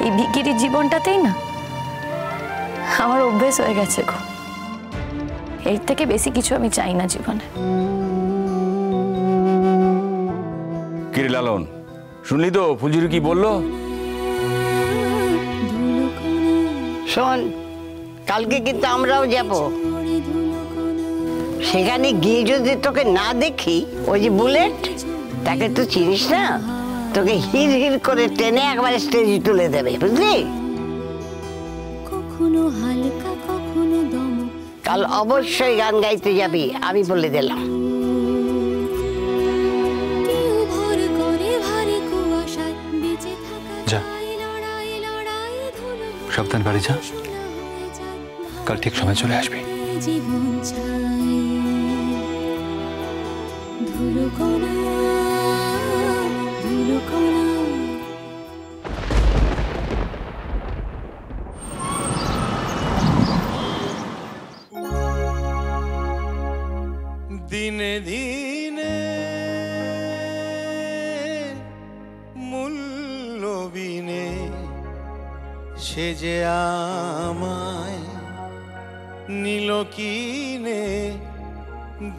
এই ভিখিরি জীবনটাতেই না আমার অভ্যেস হয়ে গেছে গো। এর থেকে বেশি কিছু আমি চাই না জীবনে। কিরে লালন, শুনলি তো ফুলঝুরি কি বললো? শোন, কালকে কিন্তু আমরাও যাব। সেখানে গিয়ে যদি তোকে না দেখি, ওই যে বুলেট, তাকে তো চিনিস না, তোকে হির হির করে টেনে একবার স্টেজে তুলে দেবে, বুঝলি? কাল অবশ্যই গান গাইতে যাবি, আমি বলে দিলাম। যা, সাবধান বাড়ি যা, কাল ঠিক সময় চলে আসবি। দিনে দিনে মূল্যবিনে সে যে আমায় নিল কিনে,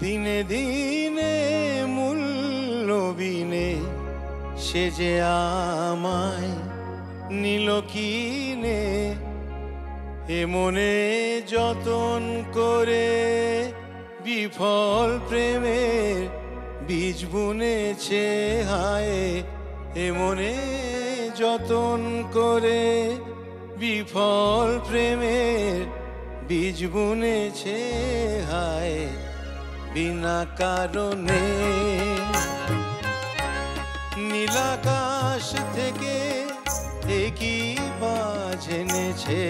দিনে দিনে মূল্যবিনে সে যে আমায় নিল কিনে, এ মনে যতন করে বিফল প্রেমের বীজ বুনেছে হায়, এ মনে যতন করে বিফল প্রেমের বীজ বুনেছে হায়, বিনা কারণে নীলাকাশ থেকে একই বাজ এনেছে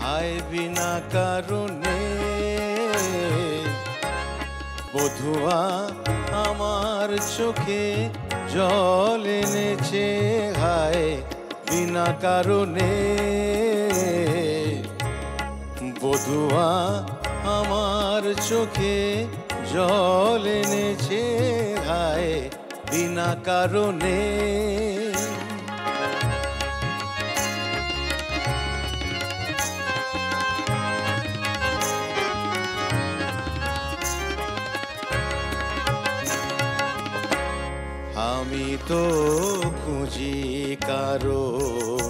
হায়, বিনা কারণে বধুয়া আমার চোখে জল এনেছে হায়, বিনা কারণে বধুয়া আমার চোখে জল এনেছে হায়, বিনা কারণে। আমি তো খুঁজি কারণ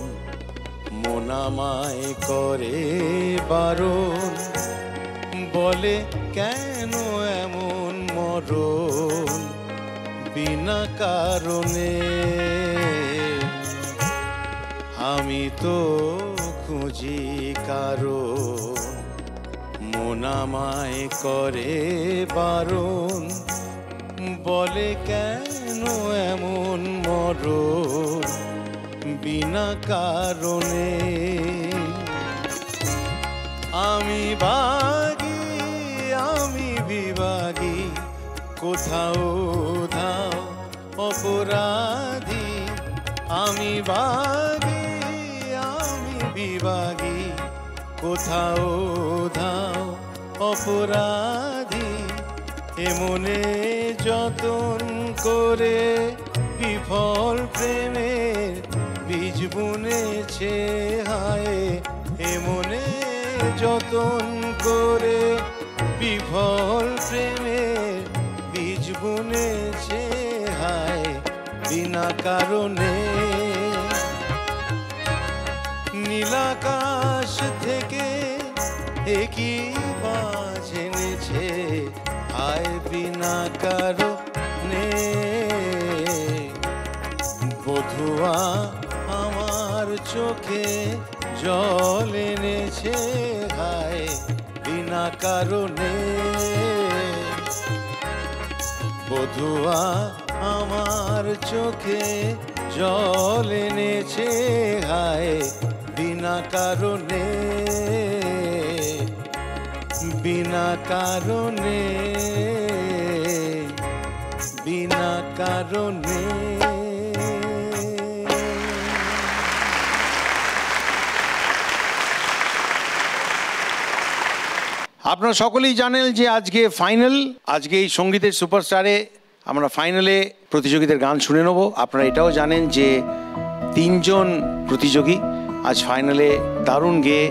মন আমায় করে বারণ, বলে কেন এমন মরণ বিনা কারণে। আমি তো খুঁজি কারণ মন আমায় করে বারণ, বলে কেন এমন মরণ বিনা কারণে। আমি বাগী আমি বিভাগী, কোথাও ধাও অপরাধী, আমি বাগী আমি বিভাগী, কোথাও ধাও অপরাধী, এমনে যতন করে বিফল প্রেমের বীজ বুনেছে হায়, এমনে যতন করে বিফল প্রেমের বীজ বুনেছে হায়, বিনা কারণে নীলাকাশ থেকে একই বাজ এনেছে হায়, বিনা কারণে বধুয়া আমার চোখে জল এনেছে হায়, বিনা কারণে বধুয়া আমার চোখে জল এনেছে হায়, বিনা কারণে বিনা কারণে বিনা কারণে। আপনারা সকলেই জানেন যে আজকে ফাইনাল, আজকে এই সঙ্গীতের সুপারস্টারে আমরা ফাইনালে প্রতিযোগীদের গান শুনে নেব। আপনারা এটাও জানেন যে তিনজন প্রতিযোগী আজ ফাইনালে দারুণ গেয়ে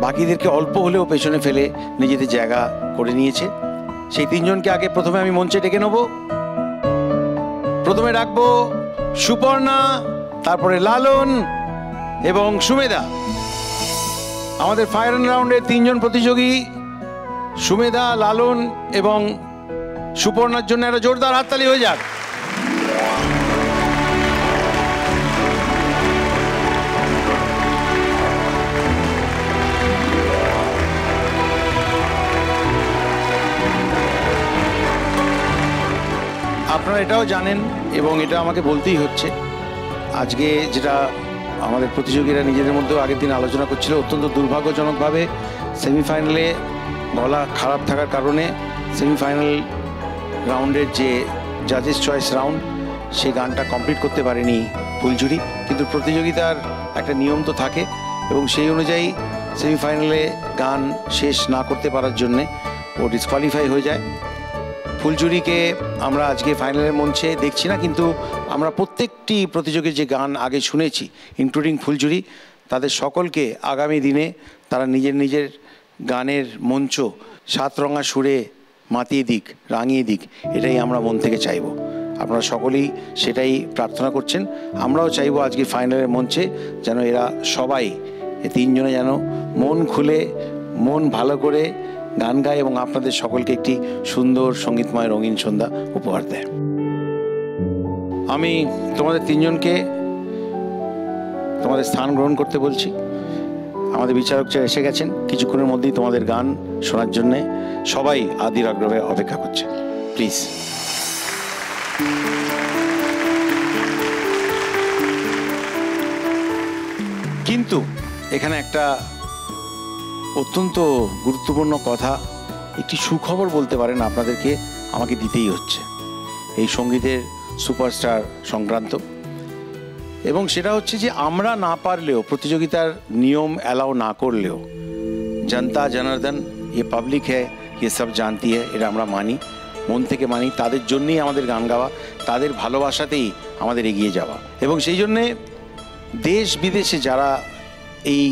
বাকিদেরকে অল্প হলেও পেছনে ফেলে নিজেদের জায়গা করে নিয়েছে। সেই তিনজনকে আগে প্রথমে আমি মঞ্চে ডেকে নেব। প্রথমে ডাকবো সুপর্ণা, তারপরে লালন এবং সুমেধা। আমাদের ফাইনাল রাউন্ডের তিনজন প্রতিযোগী সুমেধা, লালন এবং সুপর্ণার জন্য একটা জোরদার হাততালি হয়ে যাক। আপনারা এটাও জানেন এবং এটা আমাকে বলতেই হচ্ছে, আজকে যেটা আমাদের প্রতিযোগীরা নিজেদের মধ্যেও আগের দিন আলোচনা করছিল, অত্যন্ত দুর্ভাগ্যজনকভাবে সেমিফাইনালে গলা খারাপ থাকার কারণে সেমিফাইনাল রাউন্ডের যে জাজেস চয়েস রাউন্ড সেই গানটা কমপ্লিট করতে পারেনি ফুলঝুরি। কিন্তু প্রতিযোগিতার একটা নিয়ম তো থাকে এবং সেই অনুযায়ী সেমিফাইনালে গান শেষ না করতে পারার জন্যে ও ডিসকোয়ালিফাই হয়ে যায়। ফুলঝুরিকে আমরা আজকে ফাইনালের মঞ্চে দেখছি না, কিন্তু আমরা প্রত্যেকটি প্রতিযোগীর যে গান আগে শুনেছি ইনক্লুডিং ফুলঝুরি, তাদের সকলকে আগামী দিনে তারা নিজের নিজের গানের মঞ্চ সাতরঙা সুরে মাতিয়ে দিক, রাঙিয়ে দিক, এটাই আমরা মন থেকে চাইব। আপনারা সকলেই সেটাই প্রার্থনা করছেন। আমরাও চাইব আজকে ফাইনালের মঞ্চে যেন এরা সবাই, এই তিনজনে যেন মন খুলে, মন ভালো করে গান গায় এবং আপনাদের সকলকে একটি সুন্দর সঙ্গীতময় রঙিন সন্ধ্যা উপহার দেয়। আমি তোমাদের তিনজনকে তোমাদের স্থান গ্রহণ করতে বলছি। আমাদের বিচারকরা এসে গেছেন, কিছুক্ষণের মধ্যেই তোমাদের গান শোনার জন্যে সবাই আদির আগ্রহে অপেক্ষা করছে। প্লিজ। কিন্তু এখানে একটা অত্যন্ত গুরুত্বপূর্ণ কথা, একটি সুখবর বলতে পারেন আপনাদেরকে আমাকে দিতেই হচ্ছে এই সঙ্গীতের সুপারস্টার সংক্রান্ত। এবং সেটা হচ্ছে যে আমরা না পারলেও, প্রতিযোগিতার নিয়ম অ্যালাউ না করলেও, জনতা জনার্দন এ পাবলিক হ্যায়, এ সব জানতি হ্যায়, এটা আমরা মানি, মন থেকে মানি। তাদের জন্যই আমাদের গান গাওয়া, তাদের ভালোবাসাতেই আমাদের এগিয়ে যাওয়া। এবং সেই জন্যে দেশ বিদেশে যারা এই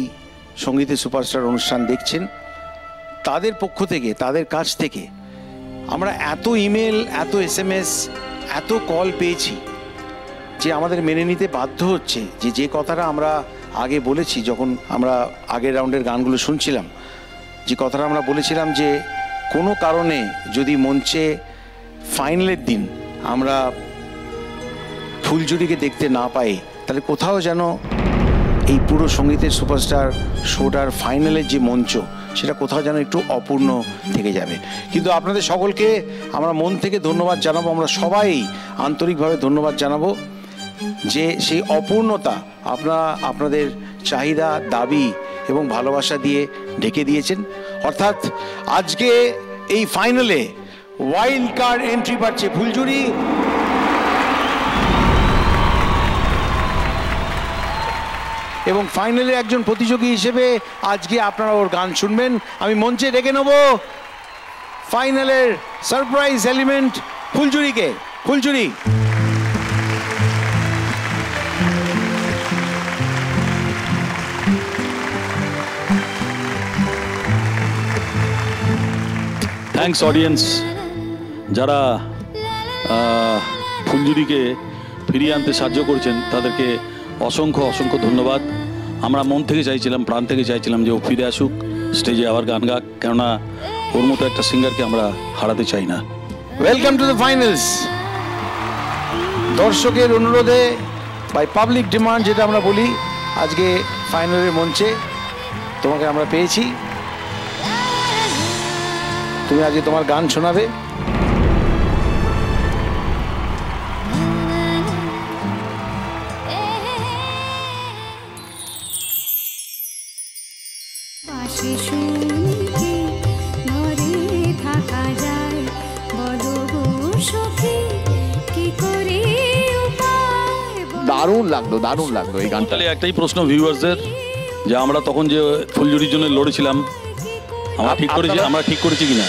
সঙ্গীতের সুপারস্টার অনুষ্ঠান দেখছেন, তাদের পক্ষ থেকে, তাদের কাছ থেকে আমরা এত ইমেল, এত SMS, এত কল পেয়েছি যে আমাদের মেনে নিতে বাধ্য হচ্ছে যে কথাটা আমরা আগে বলেছি, যখন আমরা আগের রাউন্ডের গানগুলো শুনছিলাম, যে কথাটা আমরা বলেছিলাম যে কোনো কারণে যদি মঞ্চে ফাইনালের দিন আমরা ফুলঝুরিকে দেখতে না পাই, তাহলে কোথাও যেন এই পুরো সঙ্গীতের সুপারস্টার শোটার ফাইনালের যে মঞ্চ, সেটা কোথাও যেন একটু অপূর্ণ থেকে যাবে। কিন্তু আপনাদের সকলকে আমরা মন থেকে ধন্যবাদ জানাবো, আমরা সবাই আন্তরিকভাবে ধন্যবাদ জানাবো যে সেই অপূর্ণতা আপনারা আপনাদের চাহিদা, দাবি এবং ভালোবাসা দিয়ে ঢেকে দিয়েছেন। অর্থাৎ আজকে এই ফাইনালে ওয়াইল্ড কার্ড এন্ট্রি পাচ্ছে ফুলঝুরি, এবং ফাইনালে একজন প্রতিযোগী হিসেবে আজকে আপনারা ওর গান শুনবেন। আমি মঞ্চে ডেকে নেব ফাইনালের সারপ্রাইজ এলিমেন্ট ফুলঝুরিকে। ফুলঝুরি। থ্যাঙ্কস অডিয়েন্স, যারা ফুলঝুরিকে ফিরিয়ে আনতে সাহায্য করেছেন তাদেরকে অসংখ্য অসংখ্য ধন্যবাদ। আমরা মন থেকে চাইছিলাম, প্রাণ থেকে চাইছিলাম যে ও ফিরে আসুক, স্টেজে আবার গান গাক, কেননা ওর মতো একটা সিঙ্গারকে আমরা হারাতে চাই না। Welcome to the finals. দর্শকের অনুরোধে, বাই পাবলিক ডিমান্ড যেটা আমরা বলি, আজকে ফাইনালের মঞ্চে তোমাকে আমরা পেয়েছি। তুমি আজকে তোমার গান শোনাবে। দারুণ লাগলো, দারুণ লাগলো এই গানটা। তাহলে একটাই প্রশ্ন ভিউয়ার্সদের, যে আমরা তখন যে ফুলঝুরির জন্য লড়েছিলাম, আমরা ঠিক করেছি কিনা?